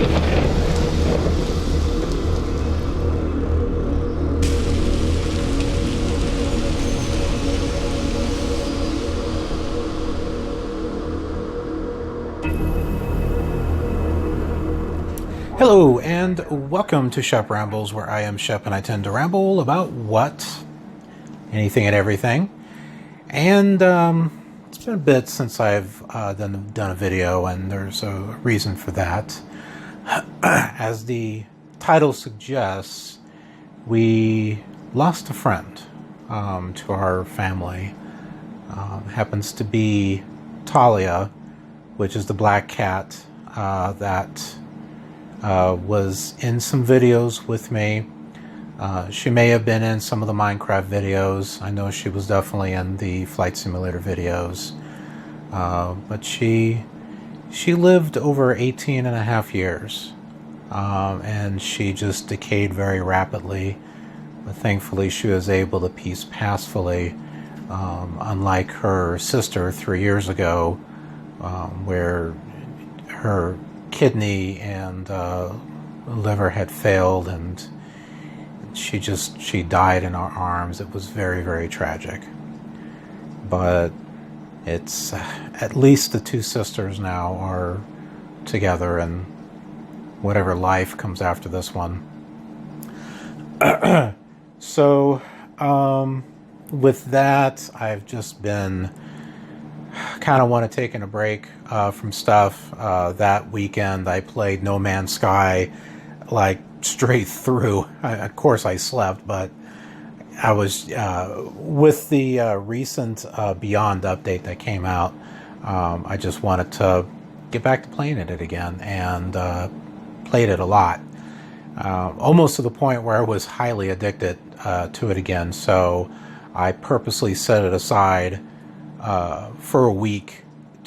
Hello and welcome to Shep Rambles, where I am Shep and I tend to ramble about what? Anything and everything. And it's been a bit since I've done a video, and there's a reason for that. As the title suggests, we lost a friend to our family. Happens to be Talia, which is the black cat that was in some videos with me. She may have been in some of the Minecraft videos. I know she was definitely in the Flight Simulator videos. But she lived over 18 and a half years. And she just decayed very rapidly. But thankfully she was able to peace passively, unlike her sister 3 years ago, where her kidney and liver had failed, and she died in our arms. It was very, very tragic. But it's at least the two sisters now are together, and whatever life comes after this one. So with that, I've just been kind of want to take a break from stuff. That weekend I played No Man's Sky like straight through. Of course I slept, but I was with the recent Beyond update that came out. I just wanted to get back to playing it again, and played it a lot, almost to the point where I was highly addicted to it again. So I purposely set it aside for a week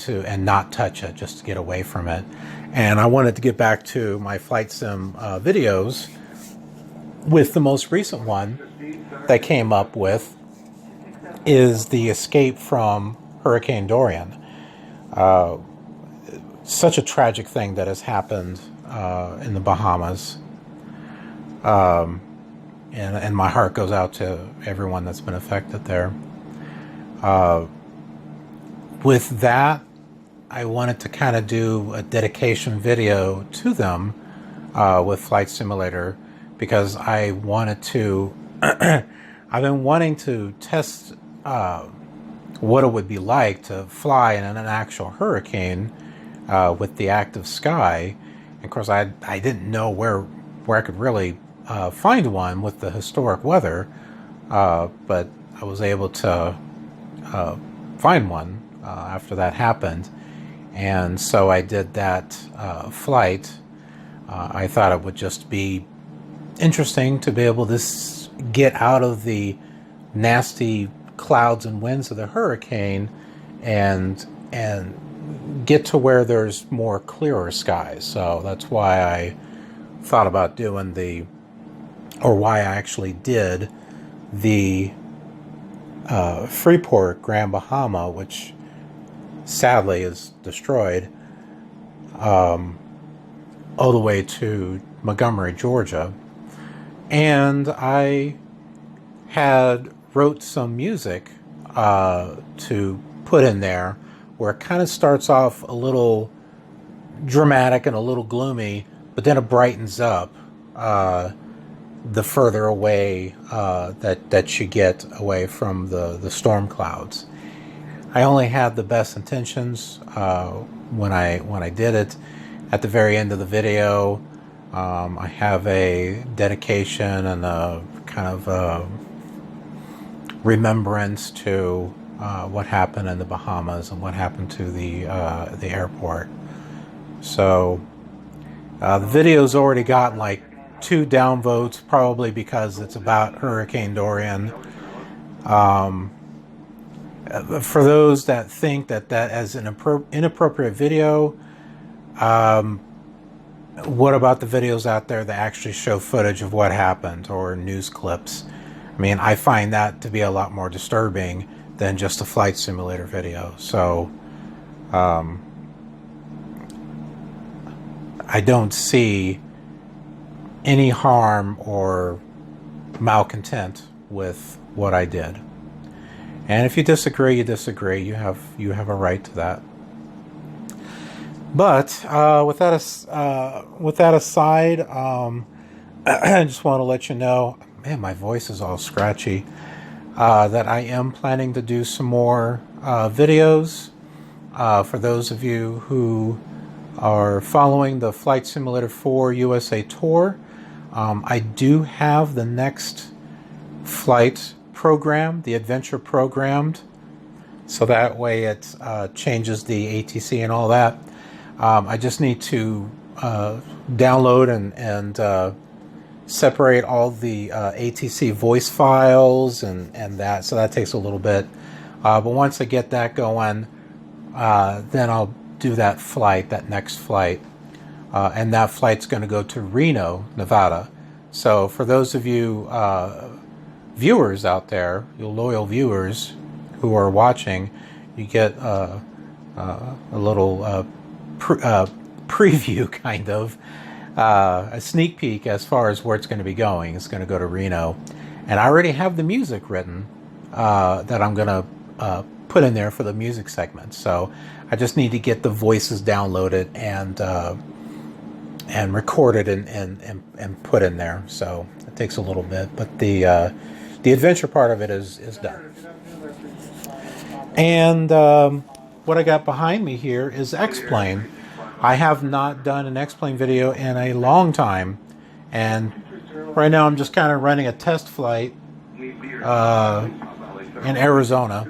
and not touch it, just to get away from it. And I wanted to get back to my flight sim videos, with the most recent one that came up with is the escape from Hurricane Dorian. Such a tragic thing that has happened in the Bahamas. And my heart goes out to everyone that's been affected there. With that, I wanted to kind of do a dedication video to them with Flight Simulator, because I wanted to I've been wanting to test what it would be like to fly in an actual hurricane with the active sky. And of course I didn't know where I could really find one with the historic weather, but I was able to find one after that happened. And so I did that flight. I thought it would just be interesting to be able to get out of the nasty clouds and winds of the hurricane and get to where there's more clearer skies. So that's why I thought about doing why I actually did the Freeport Grand Bahama, which sadly is destroyed, all the way to Montgomery, Georgia. And I had wrote some music to put in there, where it kind of starts off a little dramatic and a little gloomy, but then it brightens up the further away that you get away from the storm clouds. I only had the best intentions when I did it. At the very end of the video, I have a dedication and a kind of remembrance to what happened in the Bahamas and what happened to the airport. So the video's already gotten like 2 downvotes, probably because it's about Hurricane Dorian. For those that think that as an inappropriate video, what about the videos out there that actually show footage of what happened, or news clips? I mean, I find that to be a lot more disturbing than just a flight simulator video. So I don't see any harm or malcontent with what I did. And if you disagree, you disagree. You have a right to that. But with that aside, I just want to let you know, man, my voice is all scratchy, that I am planning to do some more videos. For those of you who are following the Flight Simulator 4 USA Tour, I do have the next flight program, the adventure programmed, so that way it changes the ATC and all that. I just need to download and separate all the ATC voice files and that, so that takes a little bit. But once I get that going, then I'll do that flight, that next flight. And that flight's going to go to Reno, Nevada. So for those of you viewers out there, you loyal viewers who are watching, you get a little preview, kind of, a sneak peek as far as where it's going to be going. It's going to go to Reno. And I already have the music written that I'm going to put in there for the music segment. So I just need to get the voices downloaded and recorded and put in there. So it takes a little bit, but the adventure part of it is done. And what I got behind me here is XPlane. I have not done an XPlane video in a long time, and right now I'm just kind of running a test flight in Arizona.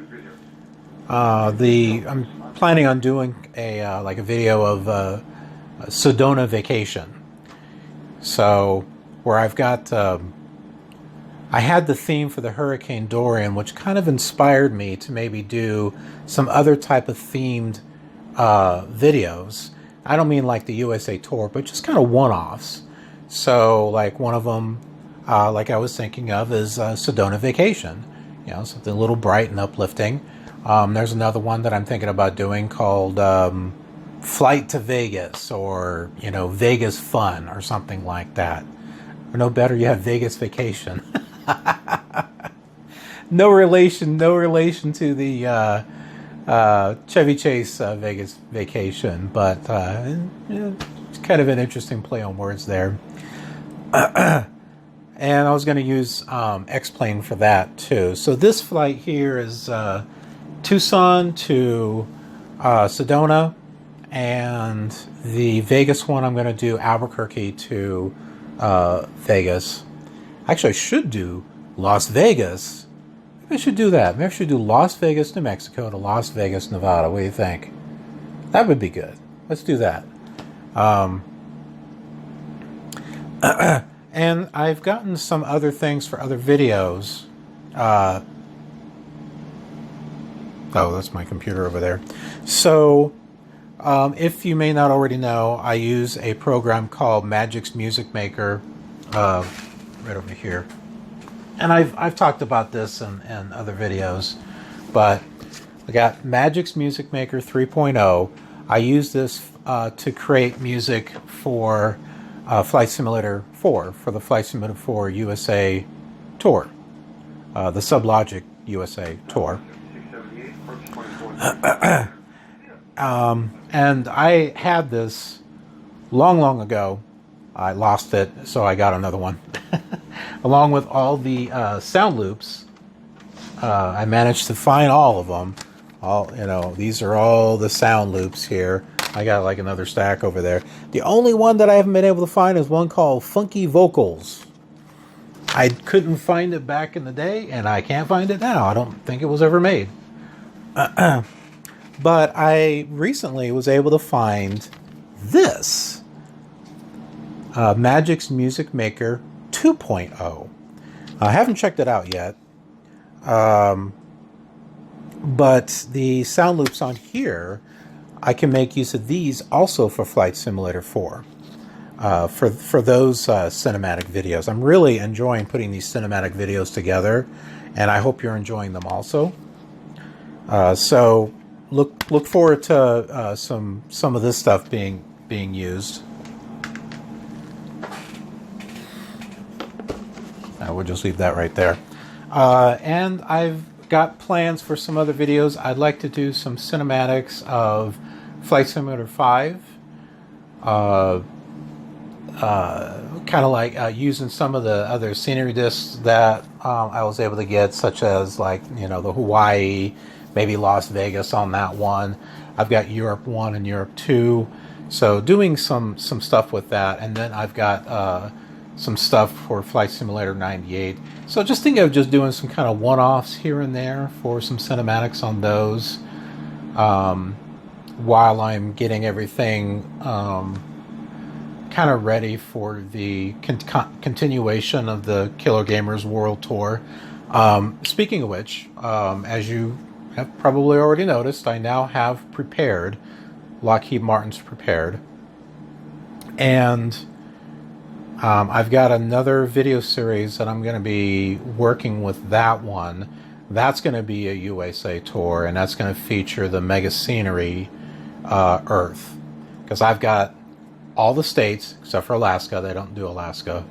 I'm planning on doing a video of a Sedona vacation. So where I've got I had the theme for the Hurricane Dorian, which kind of inspired me to maybe do some other type of themed videos. I don't mean like the USA Tour, but just kind of one-offs. So like one of them, like I was thinking of, is Sedona Vacation. You know, something a little bright and uplifting. There's another one that I'm thinking about doing called Flight to Vegas, or, you know, Vegas Fun, or something like that. Or no better, you have Vegas Vacation. No relation to the Chevy Chase Vegas Vacation, but it's kind of an interesting play on words there. And I was going to use XPlane for that too. So this flight here is Tucson to Sedona, and the Vegas one I'm going to do Albuquerque to Vegas. Actually, I should do Las Vegas. Maybe I should do that. Maybe I should do Las Vegas, New Mexico to Las Vegas, Nevada. What do you think? That would be good. Let's do that. And I've gotten some other things for other videos. Oh, that's my computer over there. So, if you may not already know, I use a program called Magic's Music Maker, right over here. And I've talked about this in other videos, but I got Magic's Music Maker 3.0. I use this to create music for Flight Simulator 4, for the Flight Simulator 4 USA Tour, the Sublogic USA Tour. And I had this long ago. I lost it, so I got another one. Along with all the sound loops, I managed to find all of them. These are all the sound loops here. I got like another stack over there. The only one that I haven't been able to find is one called Funky Vocals. I couldn't find it back in the day, and I can't find it now. I don't think it was ever made. But I recently was able to find this. Magic's Music Maker 2.0. I haven't checked it out yet. But the sound loops on here, I can make use of these also for Flight Simulator 4. For those cinematic videos. I'm really enjoying putting these cinematic videos together, and I hope you're enjoying them also. So look forward to some of this stuff being used. I will just leave that right there. And I've got plans for some other videos. I'd like to do some cinematics of Flight Simulator 5. Kind of like using some of the other scenery discs that I was able to get, such as like, you know, the Hawaii, maybe Las Vegas on that one. I've got Europe 1 and Europe 2. So doing some stuff with that. And then I've got some stuff for Flight Simulator 98. So just think of just doing some kind of one-offs here and there for some cinematics on those while I'm getting everything kind of ready for the continuation of the Killer Gamers World Tour. Speaking of which, as you have probably already noticed, I now have prepared, Lockheed Martin's prepared, and I've got another video series that I'm going to be working with that one. That's going to be a USA tour, and that's going to feature the Mega Scenery Earth, because I've got all the states except for Alaska. They don't do Alaska.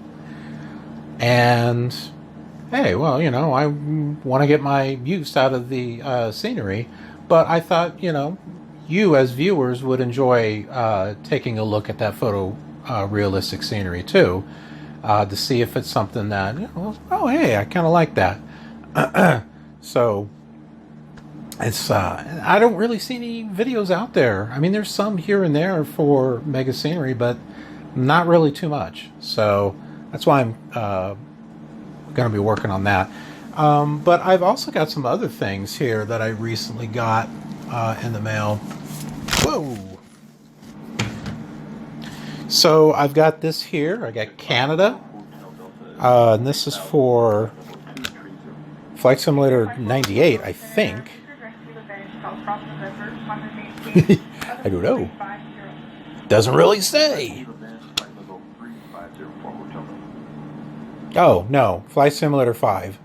And hey, well, you know, I want to get my use out of the scenery, but I thought, you know, you as viewers would enjoy taking a look at that photo realistic scenery too, to see if it's something that, you know, oh hey, I kind of like that. So it's I don't really see any videos out there. I mean, there's some here and there for Mega Scenery, but not really too much. So that's why I'm going to be working on that. But I've also got some other things here that I recently got in the mail. Whoa! So I've got this here. I got Canada. And this is for Flight Simulator 98, I think. I don't know. Doesn't really say. Oh, no. Flight Simulator 5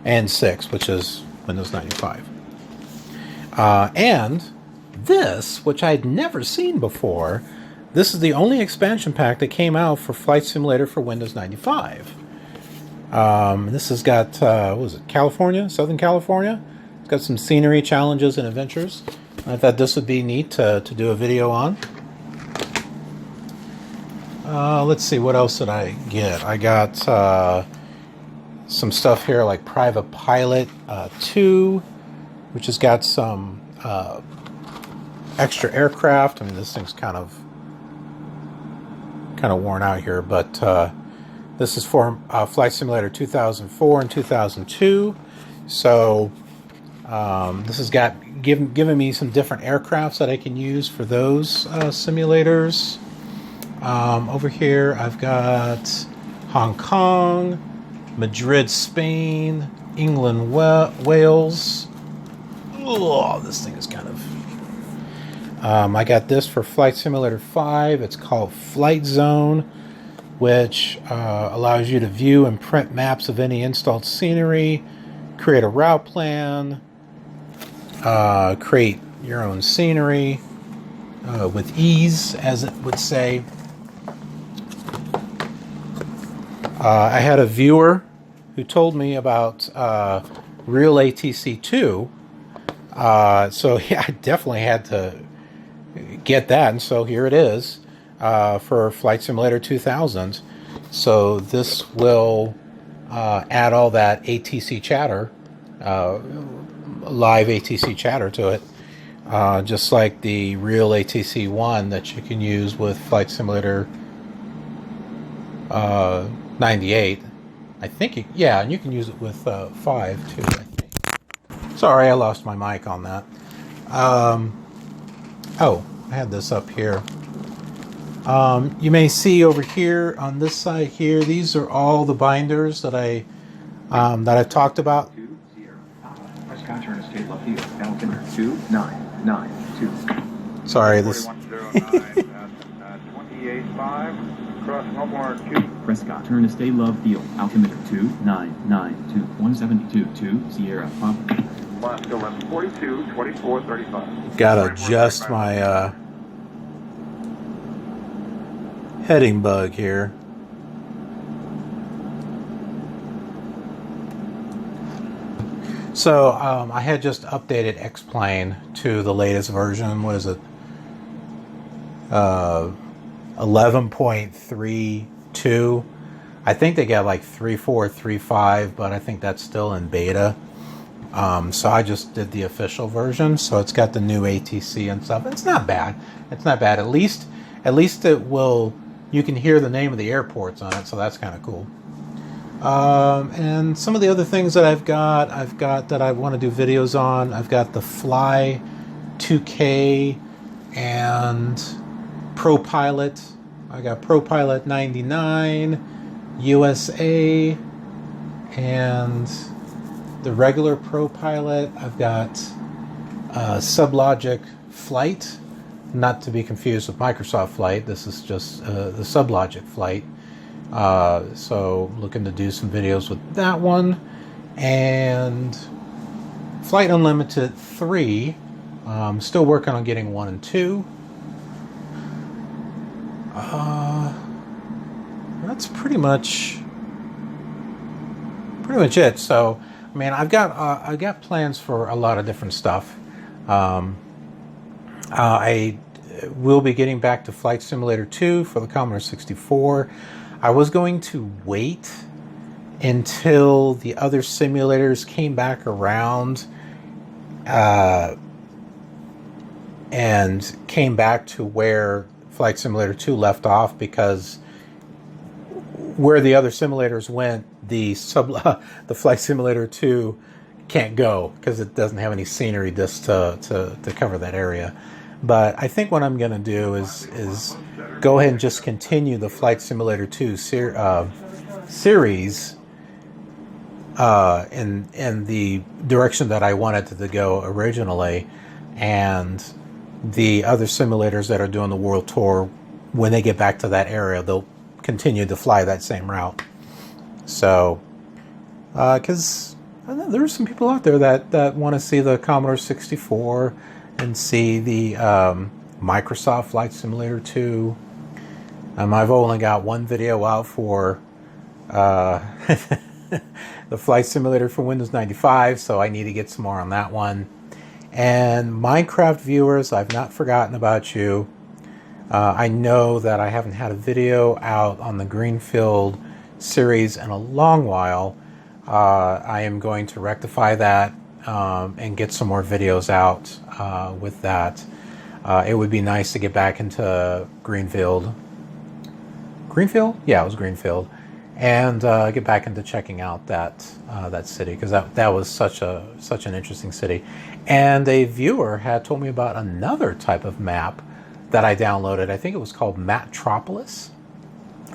and 6, which is Windows 95. And this, which I'd never seen before, this is the only expansion pack that came out for Flight Simulator for Windows 95. This has got, what was it, California? Southern California? It's got some scenery, challenges, and adventures. I thought this would be neat to do a video on. Let's see, what else did I get? I got some stuff here like Private Pilot 2, which has got some extra aircraft. I mean, this thing's kind of worn out here, but this is for Flight Simulator 2004 and 2002. So this has got given me some different aircrafts that I can use for those simulators. Over here I've got Hong Kong, Madrid, Spain, England, Wales. Oh, this thing is kind of... I got this for Flight Simulator 5. It's called Flight Zone, which allows you to view and print maps of any installed scenery, create a route plan, create your own scenery with ease, as it would say. I had a viewer who told me about Real ATC 2, so yeah, I definitely had to get that, and so here it is for Flight Simulator 2000. So this will add all that ATC chatter, live ATC chatter to it, just like the Real ATC 1 that you can use with Flight Simulator 98. I think, yeah, and you can use it with 5 too, I think. Sorry, I lost my mic on that. Oh, I had this up here. You may see over here on this side here, these are all the binders that I've talked about. Sorry, this. Prescott, turn to Stay Love Field, altimeter 2992, 172, Sierra Pop. Alaska, left 42, 24, 35. Gotta adjust my heading bug here. So I had just updated XPlane to the latest version. What is it? 11.32. I think they got like 3.4, 3.5, but I think that's still in beta. So I just did the official version. So it's got the new ATC and stuff. It's not bad. It's not bad. At least it will. You can hear the name of the airports on it, so that's kind of cool. And some of the other things that I've got that I want to do videos on. I've got the Fly 2K and ProPilot. I got ProPilot 99, USA, and the regular ProPilot. I've got Sublogic Flight, not to be confused with Microsoft Flight. This is just the Sublogic Flight. So looking to do some videos with that one. And Flight Unlimited 3. Still working on getting 1 and 2. That's pretty much it. So, I mean, I've got plans for a lot of different stuff. I will be getting back to Flight Simulator 2 for the Commodore 64. I was going to wait until the other simulators came back around and came back to where Flight Simulator 2 left off, because where the other simulators went, the Flight Simulator 2 can't go because it doesn't have any scenery just to cover that area. But I think what I'm going to do is go ahead and just continue the Flight Simulator 2 series in the direction that I wanted it to go originally, and the other simulators that are doing the world tour, when they get back to that area, they'll continue to fly that same route. So, because there's some people out there that want to see the Commodore 64 and see the Microsoft Flight Simulator 2. I've only got one video out for the Flight Simulator for Windows 95, so I need to get some more on that one. And Minecraft viewers, I've not forgotten about you. I know that I haven't had a video out on the Greenfield series in a long while. I am going to rectify that and get some more videos out with that. It would be nice to get back into Greenfield. Greenfield? Yeah, it was Greenfield. And get back into checking out that city, because that was such an interesting city. And a viewer had told me about another type of map that I downloaded. I think it was called Matropolis,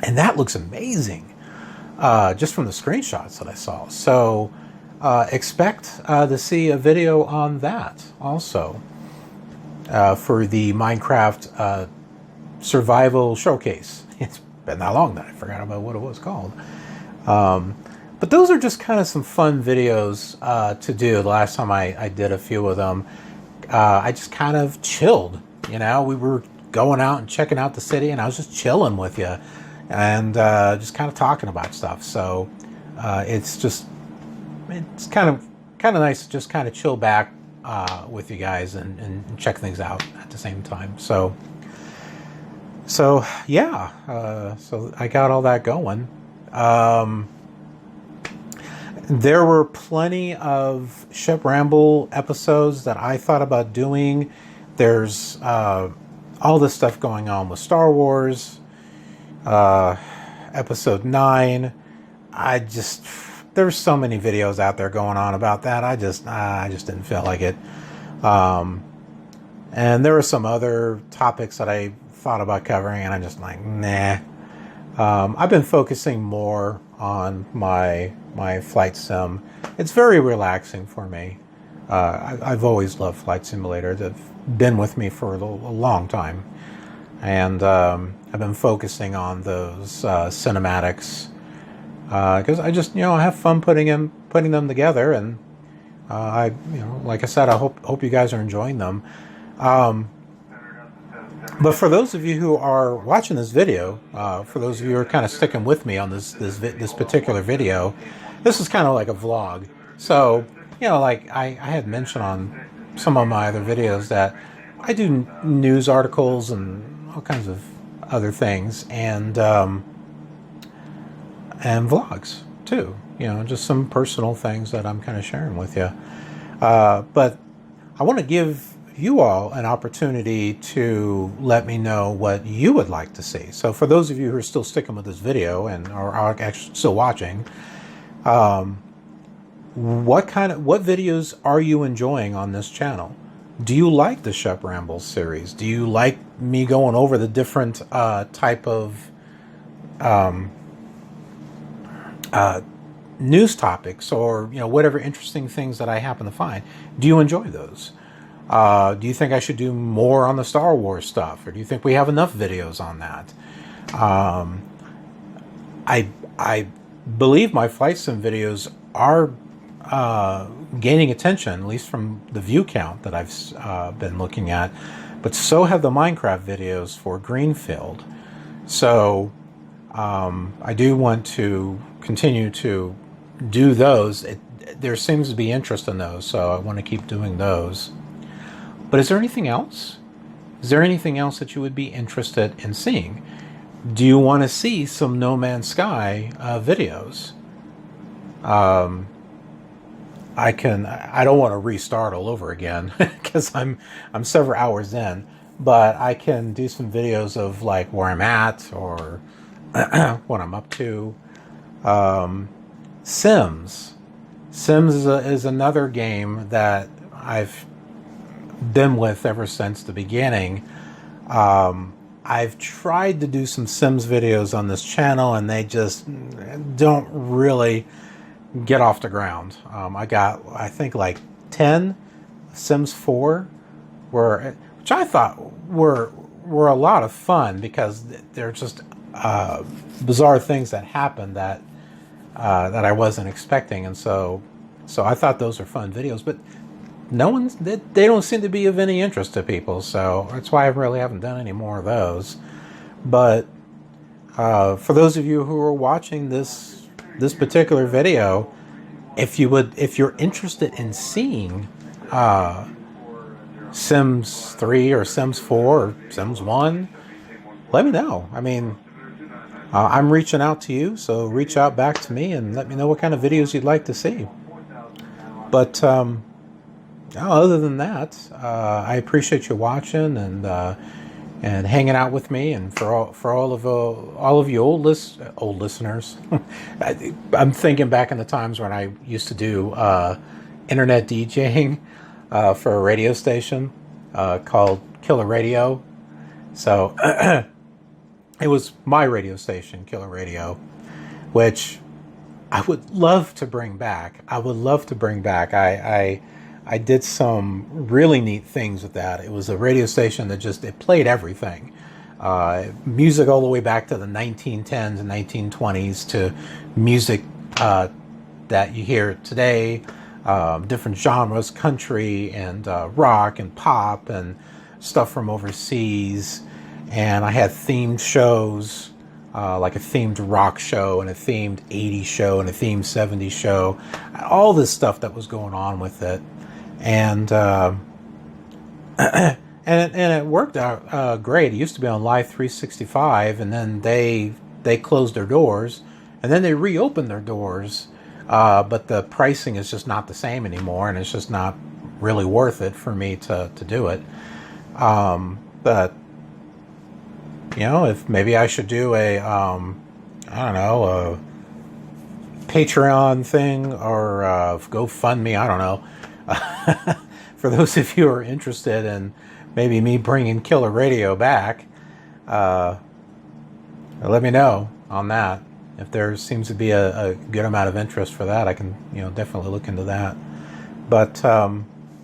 and that looks amazing, just from the screenshots that I saw. So expect to see a video on that also for the Minecraft survival showcase. It's been that long that I forgot about what it was called. But those are just kind of some fun videos to do. The last time I did a few of them, I just kind of chilled. You know, we were going out and checking out the city, and I was just chilling with you and just kind of talking about stuff. So it's kind of nice to just kind of chill back with you guys and check things out at the same time. So yeah, so I got all that going. There were plenty of Shep Ramble episodes that I thought about doing. There's all this stuff going on with Star Wars, Episode 9. There's so many videos out there going on about that. I just didn't feel like it. And there were some other topics that I thought about covering, and I'm just like, nah. I've been focusing more on my flight sim. It's very relaxing for me. I've always loved Flight Simulator. They've been with me for a long time. And I've been focusing on those cinematics because I just, I have fun putting them together. And like I said, I hope you guys are enjoying them. But for those of you who are watching this video, for those of you who are kind of sticking with me on this particular video, this is kind of like a vlog. So like I had mentioned on some of my other videos that I do news articles and all kinds of other things, and vlogs too. Just some personal things that I'm kind of sharing with you. But I want to give you all an opportunity to let me know what you would like to see. So for those of you who are still sticking with this video and are actually still watching, what videos are you enjoying on this channel? Do you like the Shep Rambles series? Do you like me going over the different type of news topics, or whatever interesting things that I happen to find? Do you enjoy those? Do you think I should do more on the Star Wars stuff, or do you think we have enough videos on that? I believe my flight sim videos are gaining attention, at least from the view count that I've been looking at, but so have the Minecraft videos for Greenfield. So I do want to continue to do those. There seems to be interest in those, so I want to keep doing those. But is there anything else? Is there anything else that you would be interested in seeing? Do you want to see some No Man's Sky videos? I don't want to restart all over again because I'm several hours in, but I can do some videos of like where I'm at or what I'm up to. Sims is another game that I've been with ever since the beginning. I've tried to do some Sims videos on this channel, and they just don't really get off the ground. I got, I think, like 10 Sims 4, which I thought were a lot of fun because they're just bizarre things that happen that I wasn't expecting, and so I thought those are fun videos, but they don't seem to be of any interest to people, so that's why I really haven't done any more of those. But for those of you who are watching this particular video, if you're interested in seeing Sims 3 or Sims 4 or Sims 1, let me know. I mean, I'm reaching out to you, so reach out back to me and let me know what kind of videos you'd like to see. But other than that, I appreciate you watching and hanging out with me, and for all of you old listeners. I'm thinking back in the times when I used to do internet DJing for a radio station called Killer Radio. So it was my radio station, Killer Radio, which I would love to bring back. I did some really neat things with that. It was a radio station that it played everything. Music all the way back to the 1910s and 1920s to music that you hear today, different genres, country and rock and pop and stuff from overseas. And I had themed shows, like a themed rock show and a themed 80s show and a themed 70s show. All this stuff that was going on with it. And and it worked out great. It used to be on Live 365, and then they closed their doors, and then they reopened their doors, but the pricing is just not the same anymore, and it's just not really worth it for me to do it. But if maybe I should do a Patreon thing or GoFundMe, I don't know. For those of you who are interested in maybe me bringing Killer Radio back, let me know on that. If there seems to be a good amount of interest for that, I can definitely look into that. But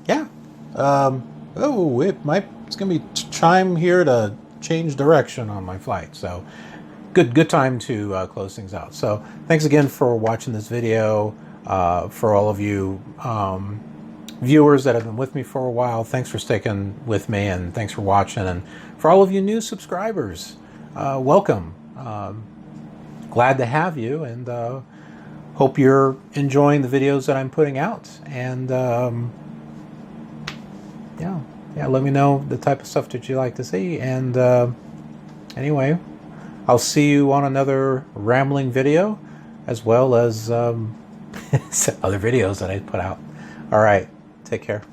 yeah, it's gonna be time here to change direction on my flight, so good time to close things out. So thanks again for watching this video. For all of you viewers that have been with me for a while, thanks for sticking with me, and thanks for watching. And for all of you new subscribers, welcome. Glad to have you, and hope you're enjoying the videos that I'm putting out. And yeah, let me know the type of stuff that you like to see. And anyway, I'll see you on another rambling video, as well as other videos that I put out. All right, take care.